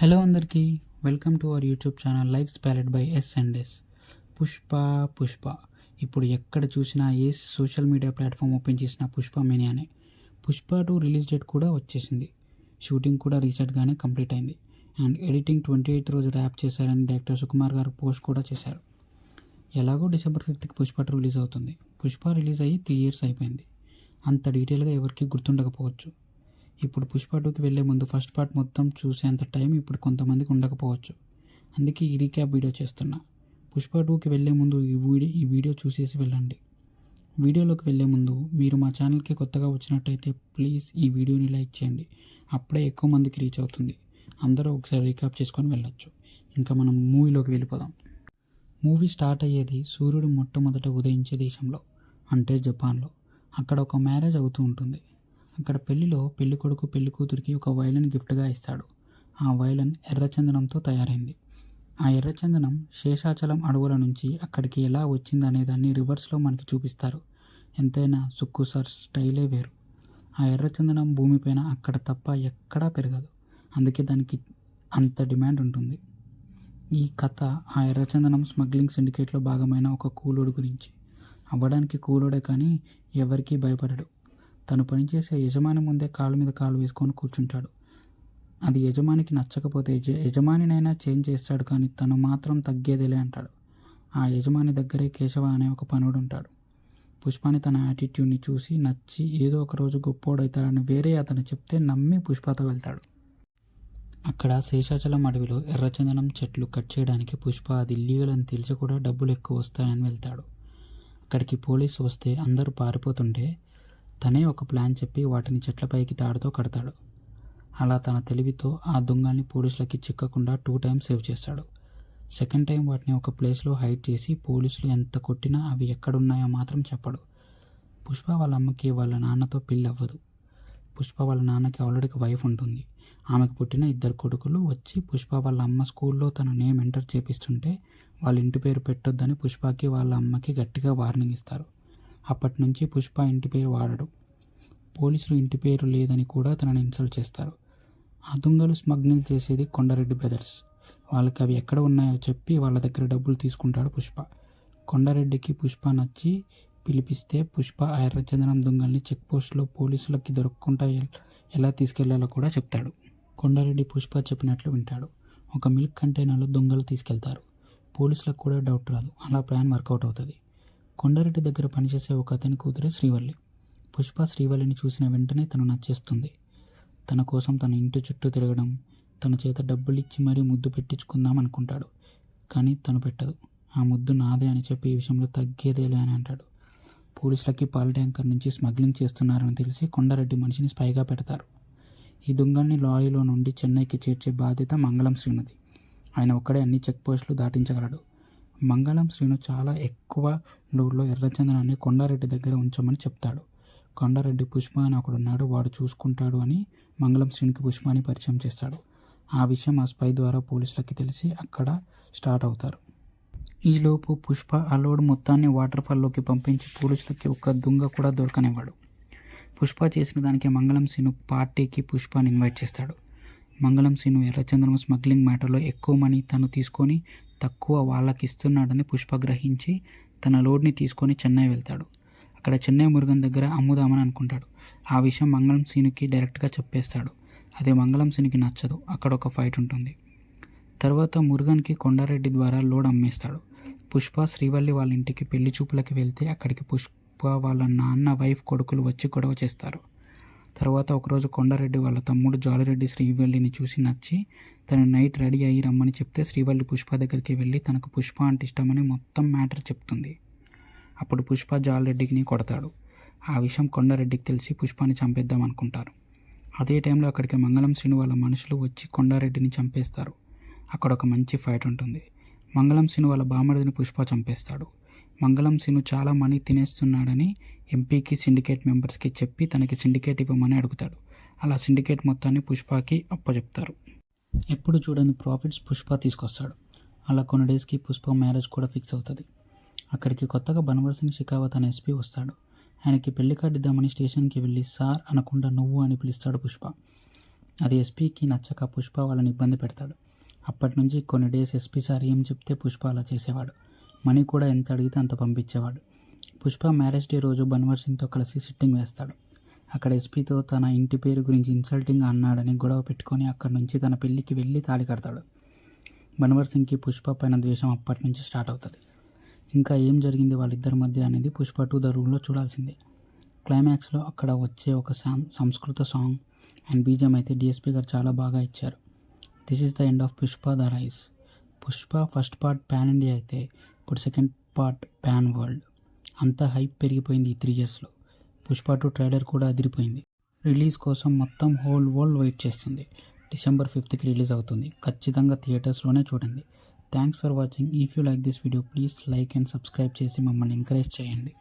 Hello అందరికీ, welcome to our YouTube channel life spelled by S. Pushpa ఇప్పుడు ఎక్కడ చూసినా ఏ సోషల్ మీడియా ప్లాట్ఫామ్ ఓపెన్ చేసినా పుష్ప మేనియానే. పుష్ప 2 రిలీజ్ డేట్ కూడా వచ్చేసింది. షూటింగ్ కూడా రీసెంట్గానే కంప్లీట్ అయింది. అండ్ ఎడిటింగ్ 28th రోజు ర్యాప్ చేశారని డైరెక్టర్ సుకుమార్ గారు పోస్ట్ కూడా చేశారు. ఎలాగో December 5th పుష్ప 2 రిలీజ్ అవుతుంది. పుష్ప రిలీజ్ అయ్యి 3 years అయిపోయింది. అంత డీటెయిల్గా ఎవరికి గుర్తుండకపోవచ్చు. ఇప్పుడు పుష్ప 2కి వెళ్ళే ముందు ఫస్ట్ పార్ట్ మొత్తం చూసేంత టైం ఇప్పుడు కొంతమందికి ఉండకపోవచ్చు. అందుకే ఈ రీక్యాప్ వీడియో చేస్తున్నా. పుష్ప 2కి వెళ్ళే ముందు ఈ వీడియో చూసేసి వెళ్ళండి. వీడియోలోకి వెళ్ళే ముందు మీరు మా ఛానల్కి కొత్తగా వచ్చినట్టయితే ప్లీజ్ ఈ వీడియోని లైక్ చేయండి. అప్పుడే ఎక్కువ మందికి రీచ్ అవుతుంది. అందరూ ఒకసారి రీక్యాప్ చేసుకొని వెళ్ళొచ్చు. ఇంకా మనం మూవీలోకి వెళ్ళిపోదాం. మూవీ స్టార్ట్ అయ్యేది సూర్యుడు మొట్టమొదట ఉదయించే దేశంలో, అంటే జపాన్లో. అక్కడ ఒక మ్యారేజ్ అవుతూ ఉంటుంది. అక్కడ పెళ్లిలో పెళ్ళికొడుకు పెళ్ళికూతురికి ఒక వైలన్ గిఫ్ట్గా ఇస్తాడు. ఆ వైలన్ ఎర్రచందనంతో తయారైంది. ఆ ఎర్రచందనం శేషాచలం అడవుల నుంచి అక్కడికి ఎలా వచ్చిందనే దాన్ని రివర్స్లో మనకి చూపిస్తారు. ఎంతైనా సుక్కు సార్ స్టైలే వేరు. ఆ ఎర్రచందనం భూమిపైన అక్కడ తప్ప ఎక్కడా పెరగదు. అందుకే దానికి అంత డిమాండ్ ఉంటుంది. ఈ కథ ఆ ఎర్రచందనం స్మగ్లింగ్ సిండికేట్లో భాగమైన ఒక కూలోడు గురించి. అవ్వడానికి కూలోడే కానీ ఎవరికీ భయపడడు. తను పనిచేసే యజమాని ముందే కాలు మీద కాలు వేసుకొని కూర్చుంటాడు. అది యజమానికి నచ్చకపోతే యజమానినైనా చేంజ్ చేస్తాడు, కానీ తను మాత్రం తగ్గేదేలే అంటాడు. ఆ యజమాని దగ్గరే కేశవ అనే ఒక పనుడు ఉంటాడు. పుష్పని తన యాటిట్యూడ్ని చూసి నచ్చి ఏదో ఒక రోజు గొప్పోడవుతాడని వేరే అతను చెప్తే నమ్మి పుష్పతో వెళ్తాడు. అక్కడ శేషాచలం అడవిలో ఎర్రచందనం చెట్లు కట్ చేయడానికి పుష్ప అది ఇల్లీగల్ అని తెలిసి కూడా డబ్బులు ఎక్కువ వస్తాయని వెళ్తాడు. అక్కడికి పోలీసు వస్తే అందరూ పారిపోతుంటే తనే ఒక ప్లాన్ చెప్పి వాటిని చెట్లపైకి తాడుతో కడతాడు. అలా తన తెలివితో ఆ దొంగల్ని పోలీసులకి చిక్కకుండా 2 times సేవ్ చేస్తాడు. సెకండ్ టైం వాటిని ఒక ప్లేస్లో హైడ్ చేసి పోలీసులు ఎంత కొట్టినా అవి ఎక్కడున్నాయో మాత్రం చెప్పడు. పుష్ప వాళ్ళ అమ్మకి వాళ్ళ నాన్నతో పెళ్ళి అవ్వదు. పుష్ప వాళ్ళ నాన్నకి ఆల్రెడీ వైఫ్ ఉంటుంది. ఆమెకు పుట్టిన 2 కొడుకులు వచ్చి పుష్ప వాళ్ళ అమ్మ స్కూల్లో తన నేమ్ ఎంటర్ చేపిస్తుంటే వాళ్ళ ఇంటి పేరు పెట్టొద్దని పుష్పకి వాళ్ళ అమ్మకి గట్టిగా వార్నింగ్ ఇస్తారు. అప్పటి నుంచి పుష్ప ఇంటి పేరు వాడడు. పోలీసులు ఇంటి పేరు లేదని కూడా తనని ఇన్సల్ట్ చేస్తారు. ఆ దొంగలు స్మగ్లింగ్ చేసేది కొండారెడ్డి బ్రదర్స్. వాళ్ళకి అవి ఎక్కడ ఉన్నాయో చెప్పి వాళ్ళ దగ్గర డబ్బులు తీసుకుంటాడు పుష్ప. కొండారెడ్డికి పుష్ప నచ్చి పిలిపిస్తే పుష్ప ఆ ఎర్రచందనం దొంగల్ని చెక్ పోస్ట్లో పోలీసులకి దొరకకుండా ఎలా తీసుకెళ్లాలో కూడా చెప్తాడు. కొండారెడ్డి పుష్ప చెప్పినట్లు వింటాడు. ఒక మిల్క్ కంటైనర్లో దొంగలు తీసుకెళ్తారు. పోలీసులకు కూడా డౌట్ రాదు. అలా ప్లాన్ వర్కౌట్ అవుతుంది. కొండారెడ్డి దగ్గర పనిచేసే ఒక అతని కూతురే శ్రీవల్లి. పుష్ప శ్రీవల్లిని చూసిన వెంటనే తను నచ్చేస్తుంది. తన కోసం తన ఇంటి చుట్టూ తిరగడం, తన చేత డబ్బులు ఇచ్చి మరీ ముద్దు పెట్టించుకుందాం అనుకుంటాడు. కానీ తను పెట్టదు. ఆ ముద్దు నాదే అని చెప్పి ఈ విషయంలో తగ్గేదేలే అని అంటాడు. పోలీసులకి పాల ట్యాంకర్ నుంచి స్మగ్లింగ్ చేస్తున్నారని తెలిసి కొండారెడ్డి మనిషిని స్పైగా పెడతారు. ఈ దొంగల్ని లారీలో నుండి చెన్నైకి చేర్చే బాధ్యత మంగళం శ్రీనుది. ఆయన ఒక్కడే అన్ని చెక్ పోస్టులు దాటించగలడు. మంగళం శ్రీను చాలా ఎక్కువ లోడ్లో ఎర్రచందనాన్ని కొండారెడ్డి దగ్గర ఉంచమని చెప్తాడు. కొండారెడ్డి పుష్ప అని ఒకడున్నాడు, వాడు చూసుకుంటాడు అని మంగళం శ్రీనుకి పుష్పని పరిచయం చేస్తాడు. ఆ విషయం ఆ స్పై ద్వారా పోలీసులకి తెలిసి అక్కడ స్టార్ట్ అవుతారు. ఈలోపు పుష్ప ఆ లోడ్ మొత్తాన్ని వాటర్ ఫాల్లోకి పంపించి పోలీసులకి ఒక్క దొంగ కూడా దొరకనివ్వడు. పుష్ప చేసిన దానికి మంగళం శ్రీను పార్టీకి పుష్పని ఇన్వైట్ చేస్తాడు. మంగళం శ్రీను ఎర్రచందనం స్మగ్లింగ్ మ్యాటర్లో ఎక్కువ మనీ తను తీసుకొని తక్కువ వాళ్ళకి ఇస్తున్నాడని పుష్ప గ్రహించి తన లోడ్ని తీసుకొని చెన్నై వెళ్తాడు. అక్కడ చెన్నై మురుగన్ దగ్గర అమ్ముదామని అనుకుంటాడు. ఆ విషయం మంగళం శ్రీనుకి డైరెక్ట్గా చెప్పేస్తాడు. అదే మంగళం శ్రీనుకి నచ్చదు. అక్కడ ఒక ఫైట్ ఉంటుంది. తర్వాత మురుగన్కి కొండారెడ్డి ద్వారా లోడ్ అమ్మేస్తాడు. పుష్ప శ్రీవల్లి వాళ్ళ ఇంటికి పెళ్లి చూపులకి వెళ్తే అక్కడికి పుష్ప వాళ్ళ నాన్న వైఫ్ కొడుకులు వచ్చి గొడవ చేస్తారు. తర్వాత ఒకరోజు కొండారెడ్డి వాళ్ళ తమ్ముడు జాలిరెడ్డి శ్రీవల్లిని చూసి నచ్చి తను నైట్ రెడీ అయ్యి రమ్మని చెప్తే శ్రీవల్లి పుష్ప దగ్గరికి వెళ్ళి తనకు పుష్ప అంటే ఇష్టమని మొత్తం మ్యాటర్ చెప్తుంది. అప్పుడు పుష్ప జాలిరెడ్డిని కొడతాడు. ఆ విషయం కొండారెడ్డికి తెలిసి పుష్పని చంపేద్దాం అనుకుంటారు. అదే టైంలో అక్కడికి మంగళం శ్రీను వాళ్ళ మనుషులు వచ్చి కొండారెడ్డిని చంపేస్తారు. అక్కడ ఒక మంచి ఫైట్ ఉంటుంది. మంగళం శ్రీను వాళ్ళ బామర్దిని పుష్ప చంపేస్తాడు. మంగళం శ్రీను చాలా మనీ తినేస్తున్నాడని ఎంపీకి సిండికేట్ మెంబర్స్కి చెప్పి తనకి సిండికేట్ ఇవ్వమని అడుగుతాడు. అలా సిండికేట్ మొత్తాన్ని పుష్పకి అప్పచెప్తారు. ఎప్పుడు చూడని ప్రాఫిట్స్ పుష్ప తీసుకొస్తాడు. అలా కొన్ని డేస్కి పుష్ప మ్యారేజ్ కూడా ఫిక్స్ అవుతుంది. అక్కడికి కొత్తగా బన్వర్ సింగ్ షెకావత్ అనే ఎస్పీ వస్తాడు. ఆయనకి పెళ్లి కార్డు ఇద్దామని స్టేషన్కి వెళ్ళి సార్ అనకుండా నువ్వు అని పిలుస్తాడు పుష్ప. అది ఎస్పీకి నచ్చక పుష్ప వాళ్ళని ఇబ్బంది పెడతాడు. అప్పటి నుంచి కొన్ని డేస్ ఎస్పీ సార్ ఏం చెప్తే పుష్ప అలా చేసేవాడు. మనీ కూడా ఎంత అడిగితే అంత పంపించేవాడు. పుష్ప మ్యారేజ్ డే రోజు బన్వర్ సింగ్తో కలిసి సిట్టింగ్ వేస్తాడు. అక్కడ ఎస్పీతో తన ఇంటి పేరు గురించి ఇన్సల్టింగ్ అన్నాడని గొడవ పెట్టుకొని అక్కడి నుంచి తన పెళ్ళికి వెళ్ళి తాళి కడతాడు. బన్వర్ సింగ్కి పుష్ప పైన ద్వేషం అప్పటి నుంచి స్టార్ట్ అవుతుంది. ఇంకా ఏం జరిగింది వాళ్ళిద్దరి మధ్య అనేది పుష్ప 2 ద రూమ్లో చూడాల్సిందే. క్లైమాక్స్లో అక్కడ వచ్చే ఒక సంస్కృత సాంగ్ అండ్ బీజం అయితే డిఎస్పీ గారు చాలా బాగా ఇచ్చారు. This is the end of Pushpa the rice. Pushpa first part pan India అయితే ఇప్పుడు సెకండ్ పార్ట్ ప్యాన్ వరల్డ్. అంత హైప్ పెరిగిపోయింది ఈ 3 yearsలో. పుష్ప 2 ట్రైలర్ కూడా అదిరిపోయింది. రిలీజ్ కోసం మొత్తం హోల్ వరల్డ్ వెయిట్ చేస్తుంది. December 5th రిలీజ్ అవుతుంది. ఖచ్చితంగా థియేటర్స్లోనే చూడండి. Thanks for watching. If you like this video please like and subscribe చేసి మమ్మల్ని ఎంకరేజ్ చేయండి.